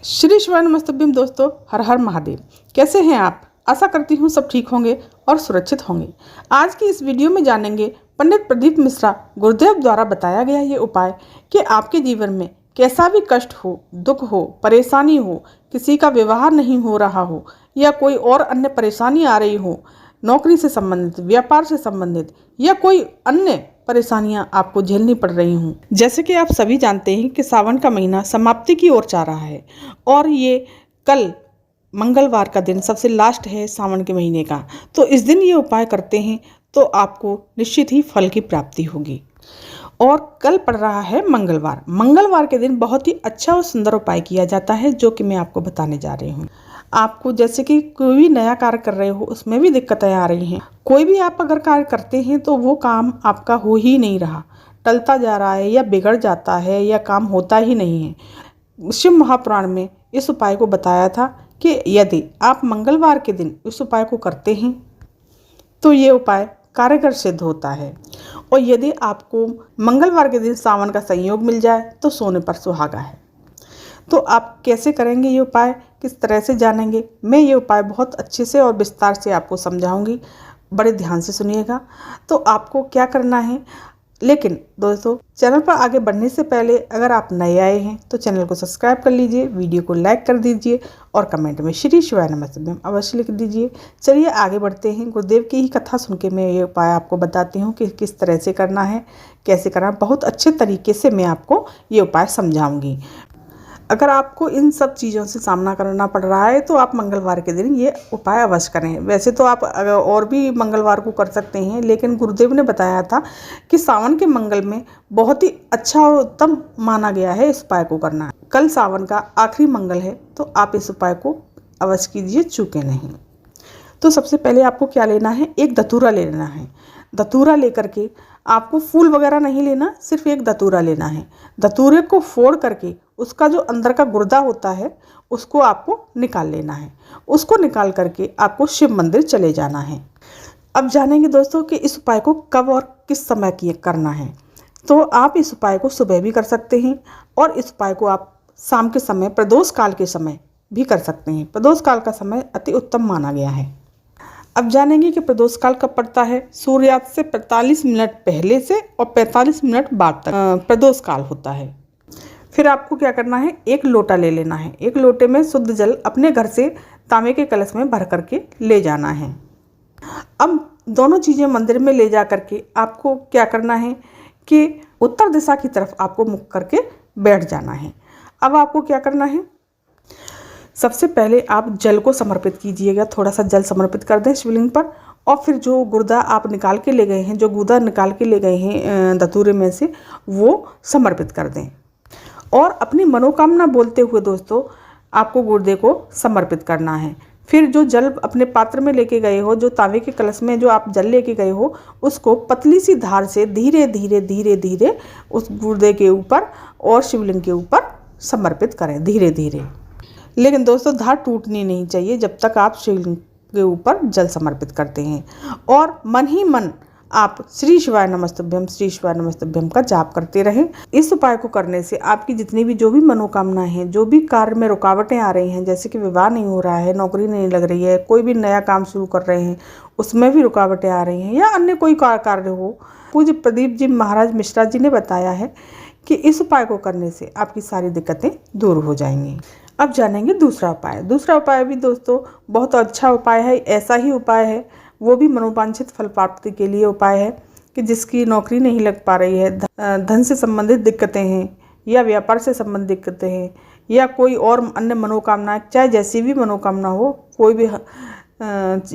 श्री शिवाय नमस्तुभ्यम दोस्तों, हर हर महादेव। कैसे हैं आप? आशा करती हूँ सब ठीक होंगे और सुरक्षित होंगे। आज की इस वीडियो में जानेंगे पंडित प्रदीप मिश्रा गुरुदेव द्वारा बताया गया ये उपाय कि आपके जीवन में कैसा भी कष्ट हो, दुख हो, परेशानी हो, किसी का विवाह नहीं हो रहा हो या कोई और अन्य परेशानी आ रही हो, नौकरी से संबंधित, व्यापार से संबंधित या कोई अन्य परेशानियां आपको झेलनी पड़ रही हूँ। जैसे कि आप सभी जानते हैं कि सावन का महीना समाप्ति की ओर जा रहा है और ये कल मंगलवार का दिन सबसे लास्ट है सावन के महीने का। तो इस दिन ये उपाय करते हैं तो आपको निश्चित ही फल की प्राप्ति होगी। और कल पड़ रहा है मंगलवार। मंगलवार के दिन बहुत ही अच्छा और सुंदर उपाय किया जाता है जो कि मैं आपको बताने जा रही हूँ। आपको जैसे कि कोई भी नया कार्य कर रहे हो उसमें भी दिक्कतें आ रही हैं, कोई भी आप अगर कार्य करते हैं तो वो काम आपका हो ही नहीं रहा, टलता जा रहा है या बिगड़ जाता है या काम होता ही नहीं है। शिव महापुराण में इस उपाय को बताया था कि यदि आप मंगलवार के दिन इस उपाय को करते हैं तो ये उपाय कारगर सिद्ध होता है। और यदि आपको मंगलवार के दिन सावन का संयोग मिल जाए तो सोने पर सुहागा है। तो आप कैसे करेंगे ये उपाय, किस तरह से जानेंगे? मैं ये उपाय बहुत अच्छे से और विस्तार से आपको समझाऊंगी, बड़े ध्यान से सुनिएगा। तो आपको क्या करना है, लेकिन दोस्तों चैनल पर आगे बढ़ने से पहले अगर आप नए आए हैं तो चैनल को सब्सक्राइब कर लीजिए, वीडियो को लाइक कर दीजिए और कमेंट में श्री शिवाय नमस्तुभ्यम अवश्य लिख दीजिए। चलिए आगे बढ़ते हैं। गुरुदेव की ही कथा सुन के मैं ये उपाय आपको बताती हूँ कि किस तरह से करना है, कैसे करना। बहुत अच्छे तरीके से मैं आपको ये उपाय समझाऊँगी। अगर आपको इन सब चीज़ों से सामना करना पड़ रहा है तो आप मंगलवार के दिन ये उपाय अवश्य करें। वैसे तो आप और भी मंगलवार को कर सकते हैं, लेकिन गुरुदेव ने बताया था कि सावन के मंगल में बहुत ही अच्छा और उत्तम माना गया है इस उपाय को करना। कल सावन का आखिरी मंगल है तो आप इस उपाय को अवश्य कीजिए, चूके नहीं। तो सबसे पहले आपको क्या लेना है, एक धतूरा लेना है। धतूरा लेकर के आपको फूल वगैरह नहीं लेना, सिर्फ एक धतूरा लेना है। धतूरे को फोड़ करके उसका जो अंदर का गुर्दा होता है उसको आपको निकाल लेना है। उसको निकाल करके आपको शिव मंदिर चले जाना है। अब जानेंगे दोस्तों कि इस उपाय को कब और किस समय करना है। तो आप इस उपाय को सुबह भी कर सकते हैं और इस उपाय को आप शाम के समय, प्रदोष काल के समय भी कर सकते हैं। प्रदोष काल का समय अति उत्तम माना गया है। अब जानेंगे कि प्रदोष काल कब पड़ता है। सूर्यास्त से 45 मिनट पहले से और 45 मिनट बाद तक प्रदोष काल होता है। फिर आपको क्या करना है, एक लोटा ले लेना है। एक लोटे में शुद्ध जल अपने घर से तांबे के कलश में भर करके ले जाना है। अब दोनों चीज़ें मंदिर में ले जा करके आपको क्या करना है कि उत्तर दिशा की तरफ आपको मुख करके बैठ जाना है। अब आपको क्या करना है, सबसे पहले आप जल को समर्पित कीजिएगा। थोड़ा सा जल समर्पित कर दें शिवलिंग पर और फिर जो गुर्दा आप निकाल के ले गए हैं, जो गुर्दा निकाल के ले गए हैं धतूरे में से, वो समर्पित कर दें। और अपनी मनोकामना बोलते हुए दोस्तों आपको गुर्दे को समर्पित करना है। फिर जो जल अपने पात्र में लेके गए हो, जो तांबे के कलश में जो आप जल लेके गए हो, उसको पतली सी धार से धीरे धीरे धीरे धीरे उस गुर्दे के ऊपर और शिवलिंग के ऊपर समर्पित करें, धीरे धीरे। लेकिन दोस्तों धार टूटनी नहीं चाहिए जब तक आप शिवलिंग के ऊपर जल समर्पित करते हैं। और मन ही मन आप श्री शिवाय नमस्तुभ्यम का जाप करते रहें। इस उपाय को करने से आपकी जितनी भी जो भी मनोकामनाएं हैं, जो भी कार्य में रुकावटें आ रही हैं, जैसे कि विवाह नहीं हो रहा है, नौकरी नहीं लग रही है, कोई भी नया काम शुरू कर रहे हैं उसमें भी रुकावटें आ रही हैं, या अन्य कोई कार्य हो, पूज्य प्रदीप जी महाराज मिश्रा जी ने बताया है कि इस उपाय को करने से आपकी सारी दिक्कतें दूर हो जाएंगी। अब जानेंगे दूसरा उपाय। दूसरा उपाय भी दोस्तों बहुत अच्छा उपाय है। ऐसा ही उपाय है, वो भी मनोवांछित फल प्राप्ति के लिए उपाय है कि जिसकी नौकरी नहीं लग पा रही है, धन से संबंधित दिक्कतें हैं या व्यापार से संबंधित दिक्कतें हैं या कोई और अन्य मनोकामना, चाहे जैसी भी मनोकामना हो, कोई भी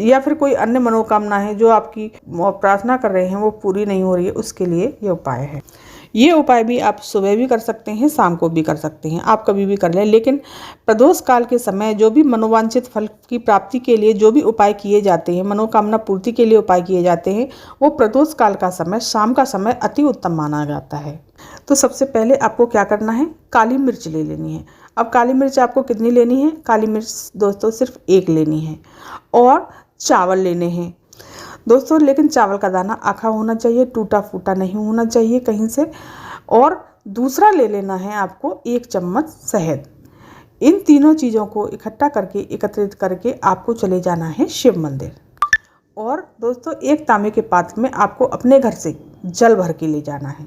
या फिर कोई अन्य मनोकामना है जो आपकी प्रार्थना कर रहे हैं वो पूरी नहीं हो रही है, उसके लिए ये उपाय है। ये उपाय भी आप सुबह भी कर सकते हैं, शाम को भी कर सकते हैं, आप कभी भी कर लें। लेकिन प्रदोष काल के समय जो भी मनोवांछित फल की प्राप्ति के लिए जो भी उपाय किए जाते हैं, मनोकामना पूर्ति के लिए उपाय किए जाते हैं, वो प्रदोष काल का समय, शाम का समय अति उत्तम माना जाता है। तो सबसे पहले आपको क्या करना है, काली मिर्च ले लेनी है। अब काली मिर्च आपको कितनी लेनी है? काली मिर्च दोस्तों सिर्फ एक लेनी है। और चावल लेने हैं दोस्तों, लेकिन चावल का दाना आखा होना चाहिए, टूटा फूटा नहीं होना चाहिए कहीं से। और दूसरा ले लेना है आपको 1 चम्मच शहद। इन तीनों चीज़ों को इकट्ठा करके एकत्रित करके आपको चले जाना है शिव मंदिर। और दोस्तों एक तांबे के पात्र में आपको अपने घर से जल भर के ले जाना है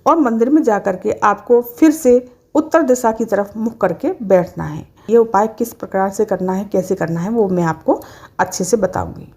और मंदिर में जा कर के आपको फिर से उत्तर दिशा की तरफ मुख करके बैठना है। ये उपाय किस प्रकार से करना है, कैसे करना है, वो मैं आपको अच्छे से बताऊंगी।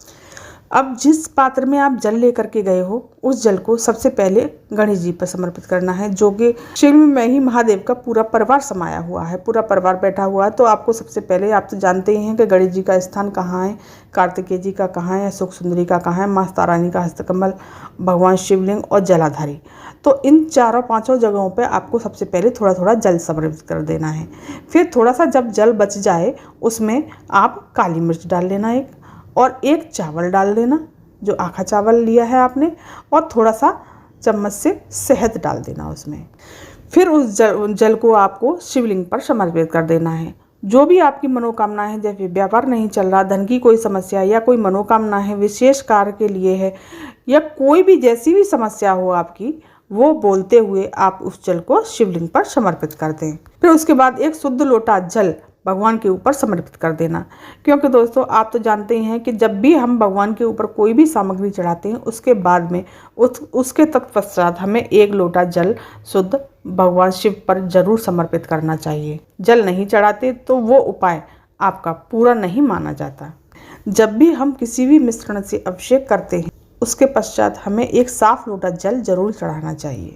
अब जिस पात्र में आप जल लेकर के गए हो उस जल को सबसे पहले गणेश जी पर समर्पित करना है, जो कि शिव में ही महादेव का पूरा परिवार समाया हुआ है, पूरा परिवार बैठा हुआ है। तो आपको सबसे पहले, आप तो जानते ही हैं कि गणेश जी का स्थान कहाँ है, कार्तिकेय जी का कहाँ है, सुख सुंदरी का कहाँ है, माँ तारा रानी का हस्तकमल, भगवान शिवलिंग और जलाधारी। तो इन चारों पांचों जगहों पे आपको सबसे पहले थोड़ा थोड़ा जल समर्पित कर देना है। फिर थोड़ा सा जब जल बच जाए उसमें आप काली मिर्च डाल लेना एक, और एक चावल डाल देना, जो आखा चावल लिया है आपने, और थोड़ा सा चम्मच से शहद डाल देना उसमें। फिर उस जल को आपको शिवलिंग पर समर्पित कर देना है। जो भी आपकी मनोकामना है, जैसे व्यापार नहीं चल रहा, धन की कोई समस्या या कोई मनोकामना है, विशेष कार्य के लिए है, या कोई भी जैसी भी समस्या हो आपकी, वो बोलते हुए आप उस जल को शिवलिंग पर समर्पित कर दें। फिर उसके बाद एक शुद्ध लोटा जल भगवान के ऊपर समर्पित कर देना। क्योंकि दोस्तों आप तो जानते ही हैं कि जब भी हम भगवान के ऊपर कोई भी सामग्री चढ़ाते हैं उसके बाद में उसके तत्पश्चात हमें एक लोटा जल शुद्ध भगवान शिव पर जरूर समर्पित करना चाहिए। जल नहीं चढ़ाते तो वो उपाय आपका पूरा नहीं माना जाता। जब भी हम किसी भी मिश्रण से अभिषेक करते हैं उसके पश्चात हमें एक साफ लोटा जल जरूर चढ़ाना चाहिए।